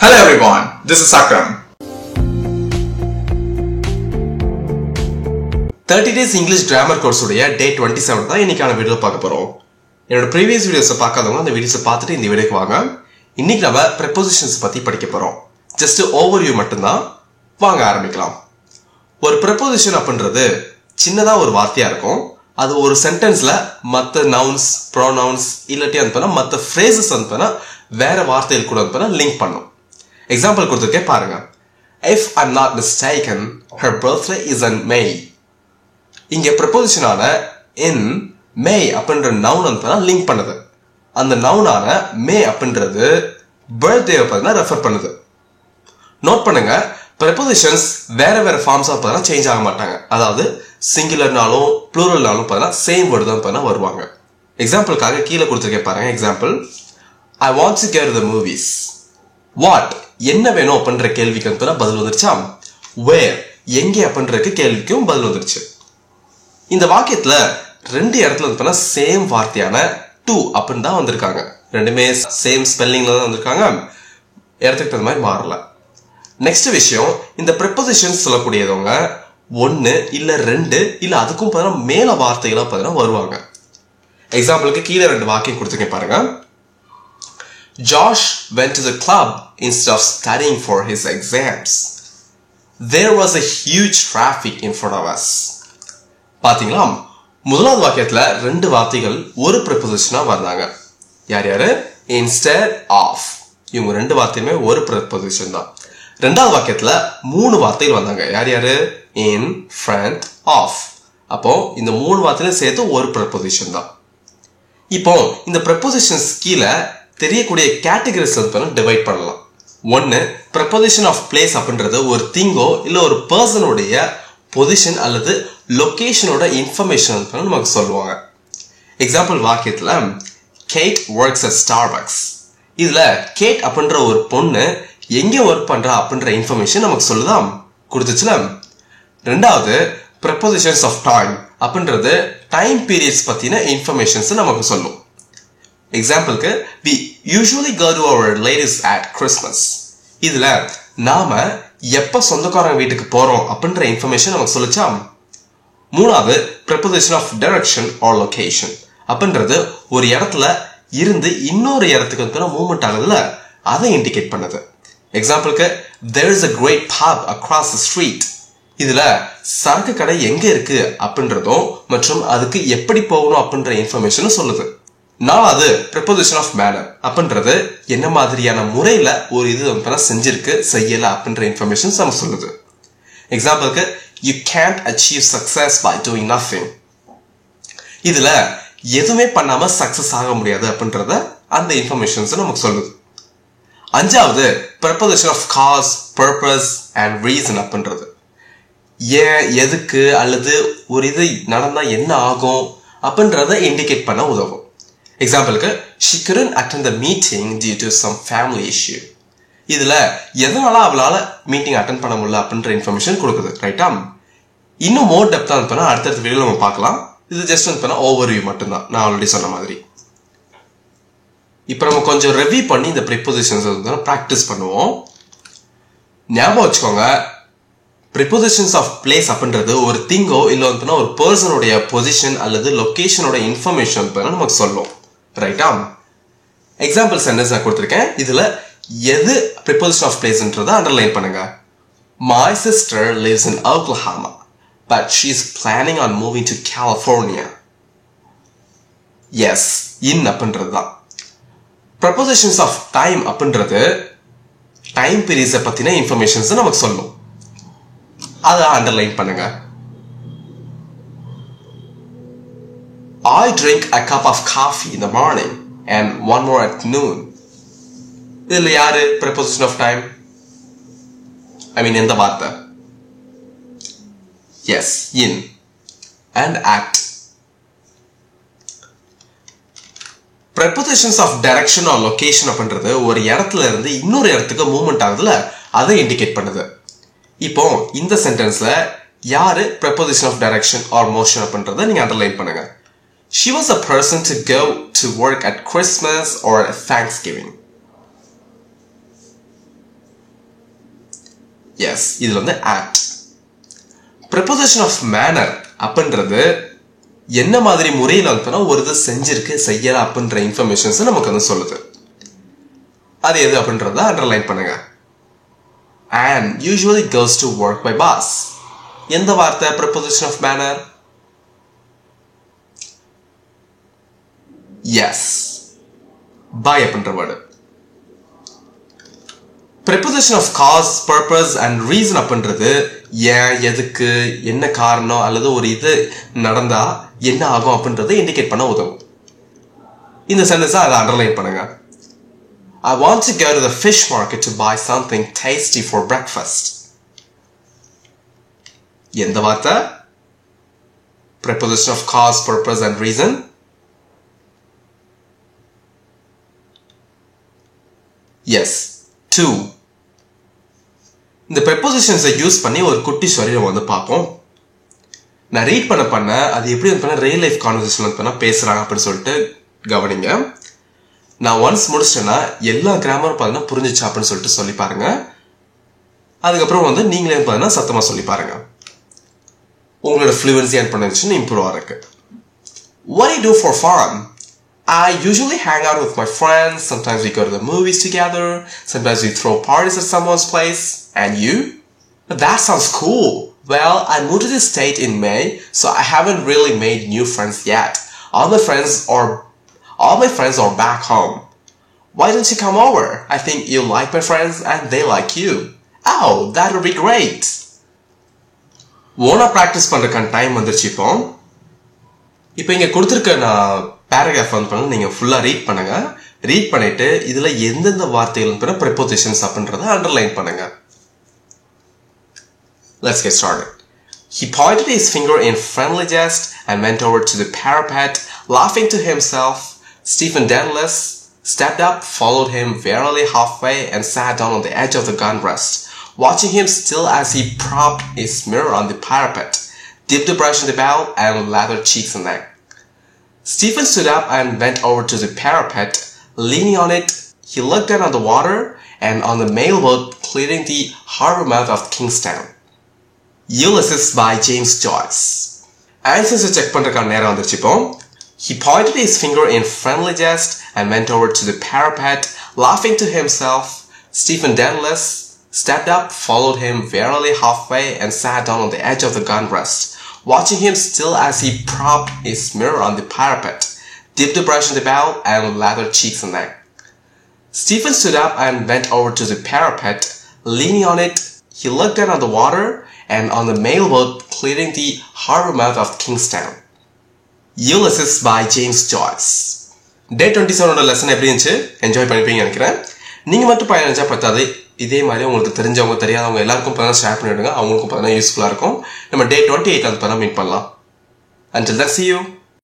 Hello everyone, this is Akram. 30 days English grammar course உடைய day 27 தான் இன்னைக்கான video பார்க்க போறோம். என்னோட previous videos பார்க்காதவங்க அந்த வீடியோஸ் பார்த்துட்டு இந்த வீடியோக்கு வாங்க. இன்னைக்கு நம்ம prepositions பத்தி படிக்க போறோம். Just overview மட்டும்தான். வாங்க ஆரம்பிக்கலாம். ஒரு preposition அப்படின்றது சின்னதா ஒரு வார்த்தையா இருக்கும். அது ஒரு சென்டென்ஸ்ல மத்த nouns, pronouns இல்லாட்டி அந்தன மத்த phrases அந்தன வேற வார்த்தைகள் கூட அந்தன லிங்க் பண்ணும். எக்ஸாம்பிள் கொடுத்துருக்கேன் பாருங்க. If I'm not mistaken, her birthday is in May. இங்க preposition ஆன in May அப்படின்ற noun அந்தன லிங்க் பண்ணுது. அந்த noun ஆன May அப்படின்றது birthday அப்படினா ரெஃபர் பண்ணுது. நோட் பண்ணுங்க, prepositions வேற வேற ஃபார்ம்ஸ் அப்பதான் சேஞ்ச் ஆக மாட்டாங்க. அதாவது சிங்குலர்னாலும் ப்ளூரல்னாலும் பார்த்தா சேம் வேர்ட் தான் பார்த்தா வருவாங்க. எக்ஸாம்பிளுக்காக கீழே கொடுத்துருக்கேன் பாருங்க. Example, I want to go to the movies. What என்ன வேணும் அப்படின்ற கேள்விக்கு வந்து பதில் வந்துருச்சா? Where எங்கே அப்படின்றக்கு கேள்விக்கும் பதில் வந்துருச்சு. இந்த வாக்கியத்துல ரெண்டு இடத்துல வந்து சேம் வார்த்தையான to அப்படின்னு தான் வந்திருக்காங்க. ரெண்டுமே சேம் ஸ்பெல்லிங்ல தான் வந்திருக்காங்க. இடத்துக்கு தகுந்த மாதிரி மாறல. நெக்ஸ்ட் விஷயம், இந்த prepositions சொல்லக்கூடியவங்க ஒன்னு இல்ல ரெண்டு இல்ல அதுக்கும் பார்த்தா மேல வார்த்தைகளா பார்த்தா வருவாங்க. எக்ஸாம்பிளுக்கு கீழே ரெண்டு வாக்கியம் கொடுத்துருக்கேன் பாருங்க. Josh went to the club instead of studying for his exams. There was a huge traffic in front of us. பாத்தீங்களா, முதலாவது வாக்கியத்துல ரெண்டு வார்த்தைகள் ஒரு preposition-ஆ வந்தாங்க. யார் யாரு? Instead of. இவங்க ரெண்டு வார்த்தையுமே ஒரு preposition தான். ரெண்டாவது வாக்கியத்துல மூணு வார்த்தைகள் வந்தாங்க. யார் யாரு? In front of. அப்போ இந்த மூணு வார்த்தையும் சேர்த்து ஒரு preposition தான். இப்போ இந்த prepositions கீழே தெரியக்கூடிய கேட்டகரிஸ் டிவைட் பண்ணலாம். ஒன்னு, preposition of place அப்படின்றது ஒரு திங்கோ இல்ல ஒரு பர்சனுடைய பொசிஷன் அல்லது லொகேஷனோட இன்ஃபர்மேஷன் நமக்கு சொல்லுவாங்க. எக்ஸாம்பிள் வாக்கியத்துல Kate works at Starbucks. இதுல கேட் அப்படின்ற ஒரு பொண்ணு எங்க ஒர்க் பண்றா அப்படின்ற இன்ஃபர்மேஷன் நமக்கு சொல்லுதாம், கொடுத்துச்சுல. ரெண்டாவது, prepositions of time அப்படின்றது டைம் பீரியட்ஸ் பத்தின இன்ஃபர்மேஷன்ஸ் நமக்கு சொல்லும். எக்ஸாம்பிளுக்கு, we usually go to our relatives at Christmas. இதுல நாம எப்ப சொந்தக்காரங்க வீட்டுக்கு போறோம் அப்படின்ற இன்ஃபர்மேஷன் நமக்கு சொல்லுச்சா. மூணாவது, preposition of direction or location அப்படின்றது ஒரு இடத்துல இருந்து இன்னொரு இடத்துக்கு வந்து மூவ்மெண்ட் ஆகுதுல, அதை இண்டிகேட் பண்ணுது. எக்ஸாம்பிளுக்கு, there is a great pub across the street. இதுல சரக்கு கடை எங்க இருக்கு அப்படின்றதும் மற்றும் அதுக்கு எப்படி போகணும் அப்படின்ற இன்ஃபர்மேஷனும் சொல்லுது. நாலாவது, preposition of manner அப்படின்றது என்ன மாதிரியான முறையில ஒரு இது செஞ்சிருக்கு செய்யல அப்படின்ற இன்ஃபர்மேஷன் நம்ம சொல்லுது. எக்ஸாம்பிளுக்கு, you can't achieve success by doing nothing. இதுல எதுவுமே பண்ணாம சக்சஸ் ஆக முடியாது அப்படின்றத அந்த இன்ஃபர்மேஷன்ஸ் நமக்கு சொல்லுது. அஞ்சாவது, preposition of cause, purpose and reason அப்படின்றது ஏன், எதுக்கு அல்லது ஒரு இது நடந்தா என்ன ஆகும் அப்படின்றத இண்டிகேட் பண்ண உதவும். எக்ஸாம்பிளுக்கு, she couldn't attend the meeting due to some family issue. இதுல எதனால அவளால மீட்டிங் அட்டெண்ட் பண்ண முடியல அப்படின்ற இன்ஃபர்மேஷன் கொடுக்குது. ரைட்டா? இன்னும் மோர் டெப்தா வந்து அடுத்தடுத்த வீடியோல நம்ம பார்க்கலாம். இது ஜஸ்ட் வந்து ஓவர்வியூ மட்டும்தான், நான் ஆல்ரெடி சொன்ன மாதிரி. இப்போ நம்ம கொஞ்சம் ரிவ்யூ பண்ணி இந்த prepositions வந்து பிராக்டிஸ் பண்ணுவோம். ஞாபகம் வச்சுக்கோங்க, prepositions of place அப்படின்றது ஒரு திங்கோ இல்ல வந்து ஒரு பர்சனுடைய பொசிஷன் அல்லது லொகேஷனோட இன்ஃபர்மேஷன் நமக்கு சொல்லும். ரைட்டா? எக்ஸாம்பிள் சென்டென்ஸ் நான் கொடுத்திருக்கேன். இதுல எது preposition of placeன்றதை அண்டர்லைன் பண்ணுங்க. My sister lives in Oklahoma, but she's planning on moving to California. Yes, in அப்படின்றது தான். Prepositions of time அப்படின்றது டைம் பீரியட்ஸை பத்தின இன்ஃபர்மேஷன்ஸ் நமக்கு சொல்லும். அதை அண்டர்லைன் பண்ணுங்க. I drink a cup of coffee in the morning and one more at noon. இதுல யாரு preposition of time? I mean எந்த வார்த்தை? Yes, in and at. Prepositions of direction or location அப்படின்றது ஒரு இடத்துல இருந்து இன்னொரு இடத்துக்கு மூவ்மெண்ட் ஆகுதுல, அதை இண்டிகேட் பண்ணுது. இப்போ இந்த சென்டென்ஸ்ல யாரு preposition of direction or motion அப்படின்றத நீங்க அண்டர்லைன் பண்ணுங்க. She was a person to go to work at Christmas or Thanksgiving. Yes, இதுல வந்து act. preposition of manner அப்படின்றது என்ன மாதிரி முறையில் வந்து ஒரு இது செஞ்சிருக்கு செய்யல அப்படின்ற இன்ஃபர்மேஷன்ஸ் நமக்கு வந்து சொல்லுது. அது எது அப்படின்றத அண்டர்லைன் பண்ணுங்க. and usually goes to work by bus. எந்த வார்த்தை preposition of manner? yes, by அப்படின்ற word. preposition of cause, purpose and reason அப்படின்றது ஏன், எதுக்கு, என்ன காரணம் அல்லது ஒரு இது நடந்தா என்ன ஆகும் அப்படின்றத இண்டிகேட் பண்ண உதவும். இந்த சென்டென்ஸை அதை அண்டர்லைன் பண்ணுங்க. I want to go to the fish market to buy something tasty for breakfast. எந்த வார்த்தை? preposition of cause, purpose and reason. yes, to. இந்த prepositions யூஸ் பண்ணி ஒரு குட்டி ஸ்டோரி நம்ம வந்து பார்ப்போம். நான் ரீட் பண்ண அது எப்படி வந்து ரியல் லைஃப் கான்வர்சேஷன் வந்து பேசுறாங்க அப்படின்னு சொல்லிட்டு கவனிங்க. நான் ஒன்ஸ் முடிச்சிட்டேன்னா எல்லா கிராமரும் பார்த்தீங்கன்னா புரிஞ்சிச்சு அப்படின்னு சொல்லிட்டு சொல்லி பாருங்க. அதுக்கப்புறம் வந்து நீங்களே பார்த்தீங்கன்னா சத்தமா சொல்லி பாருங்க. உங்களோட ஃப்ளூவன்சி அண்ட் ப்ரொனன்சியேஷன் இம்ப்ரூவ் ஆகிறதுக்கு. What do you do for fun? I usually hang out with my friends. Sometimes we go to the movies together. Sometimes we throw parties at someone's place. And you? That sounds cool. Well, I moved to this state in May, so I haven't really made new friends yet. All my friends are back home. Why don't you come over? I think you like my friends and they like you. Oh, that would be great. Wanna practice பண்றதுக்கான time வந்துருச்சு இப்போ இங்க கொடுத்திருக்க நான் paragraph வந்து நீங்க ஃபுல்லா read பண்ணுங்க. ரீட் பண்ணிட்டு இதுல எந்தெந்த வார்த்தைகள் prepositions அப்படின்றத அண்டர்லைன் பண்ணுங்க. Let's get started. He pointed his finger in friendly jest and went over to the parapet, laughing to himself. Stephen Dedalus stepped up, followed him warily halfway, and sat down on the edge of the gun rest, watching him still as he propped his mirror on the parapet, dipped the brush in the bowl, and lathered cheeks and neck. Stephen stood up and went over to the parapet. Leaning on it, he looked down on the water and on the mailboat clearing the harbor mouth of Kingstown. Ulysses by James Joyce. Answers check பண்றதுக்கான நேரம் வந்துருச்சு இப்போ. He pointed his finger in friendly jest and went over to the parapet, laughing to himself. Stephen Dedalus stepped up, followed him warily halfway, and sat down on the edge of the gun rest, watching him still as he propped his mirror on the parapet, dipped the brush in the bowl, and lathered cheeks and neck. Stephen stood up and went over to the parapet. Leaning on it, he looked down on the water and on the mailboat clearing the harbor mouth of Kingstown. Ulysses by James Joyce. Day 27 lesson எப்படி இருந்துச்சு? Enjoy பண்ணிருப்பீங்கன்னு நினைக்கிறேன். நீங்க மட்டும் பயணிச்சா பத்தாது, இதே மாதிரி உங்களுக்கு தெரிஞ்சவங்க தெரியாதவங்க எல்லாருக்கும் பார்த்தா ஷேர் பண்ணிவிடுங்க. அவங்களுக்கும் பார்த்தா யூஸ்ஃபுல்லா இருக்கும். நம்ம Day 28 வந்து மீட் பண்ணலாம். Until then, see you.